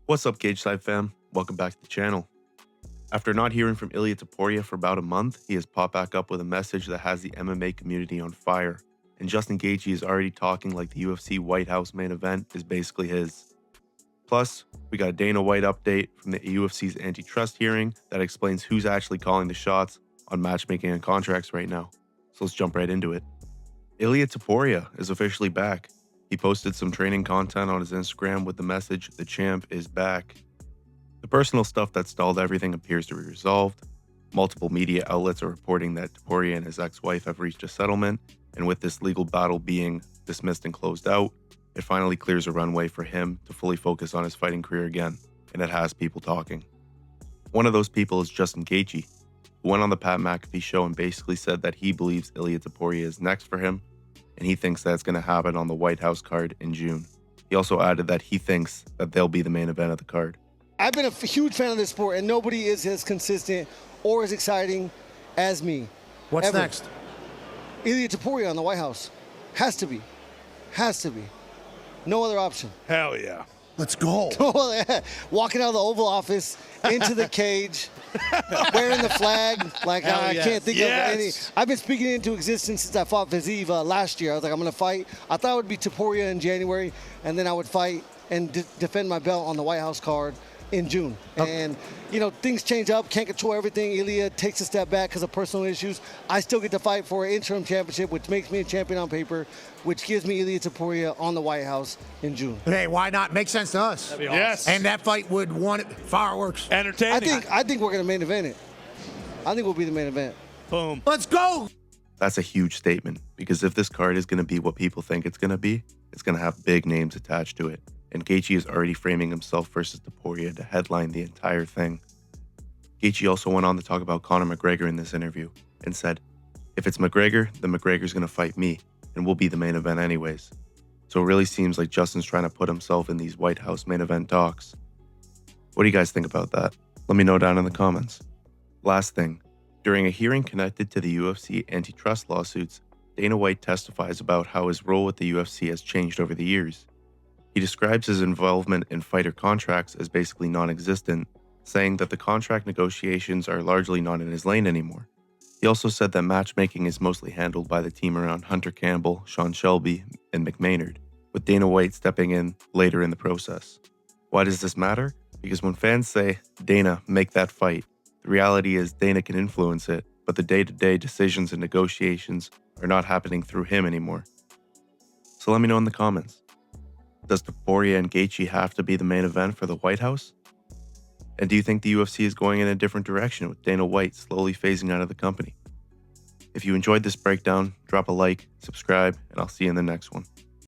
What's up, Cage Side fam? Welcome back to the channel. After not hearing from Ilia Topuria for about a month, he has popped back up with a message that has the MMA community on fire, and Justin Gaethje is already talking like the UFC White House main event is basically his. Plus, we got a Dana White update from the UFC's antitrust hearing that explains who's actually calling the shots on matchmaking and contracts right now. So let's jump right into it. Ilia Topuria is officially back. He posted some training content on his Instagram with the message, "The champ is back." The personal stuff that stalled everything appears to be resolved. Multiple media outlets are reporting that Topuria and his ex-wife have reached a settlement, and with this legal battle being dismissed and closed out, it finally clears a runway for him to fully focus on his fighting career again, and it has people talking. One of those people is Justin Gaethje, who went on the Pat McAfee show and basically said that he believes Ilia Topuria is next for him, and he thinks that's going to happen on the White House card in June. He also added that he thinks that they'll be the main event of the card. I've been a huge fan of this sport, and nobody is as consistent or as exciting as me. What's ever. next? Ilia Topuria on the White House. Has to be. Has to be. No other option. Hell yeah. Let's go. Walking out of the Oval Office into the cage, wearing the flag. Like, I can't think of any. I've been speaking it into existence since I fought Vazeev last year. I was like, I'm going to fight. I thought it would be Topuria in January, and then I would fight and defend my belt on the White House card in June. And, you know, things change up, can't control everything. Ilia takes a step back because of personal issues. I still get to fight for an interim championship, which makes me a champion on paper, which gives me Ilia Topuria on the White House in June. Hey, why not? Makes sense to us. Awesome. Yes. And that fight would want it fireworks. Entertaining. I think we're going to main event it. I think we'll be the main event. Boom. Let's go. That's a huge statement, because if this card is going to be what people think it's going to be, it's going to have big names attached to it. And Gaethje is already framing himself versus Topuria to headline the entire thing. Gaethje also went on to talk about Conor McGregor in this interview and said, "If it's McGregor, then McGregor's going to fight me, and we'll be the main event anyways." So it really seems like Justin's trying to put himself in these White House main event talks. What do you guys think about that? Let me know down in the comments. Last thing, during a hearing connected to the UFC antitrust lawsuits, Dana White testifies about how his role with the UFC has changed over the years. He describes his involvement in fighter contracts as basically non-existent, saying that the contract negotiations are largely not in his lane anymore. He also said that matchmaking is mostly handled by the team around Hunter Campbell, Sean Shelby, and McMaynard, with Dana White stepping in later in the process. Why does this matter? Because when fans say, "Dana, make that fight," the reality is Dana can influence it, but the day-to-day decisions and negotiations are not happening through him anymore. So let me know in the comments. Does Topuria and Gaethje have to be the main event for the White House? And do you think the UFC is going in a different direction with Dana White slowly phasing out of the company? If you enjoyed this breakdown, drop a like, subscribe, and I'll see you in the next one.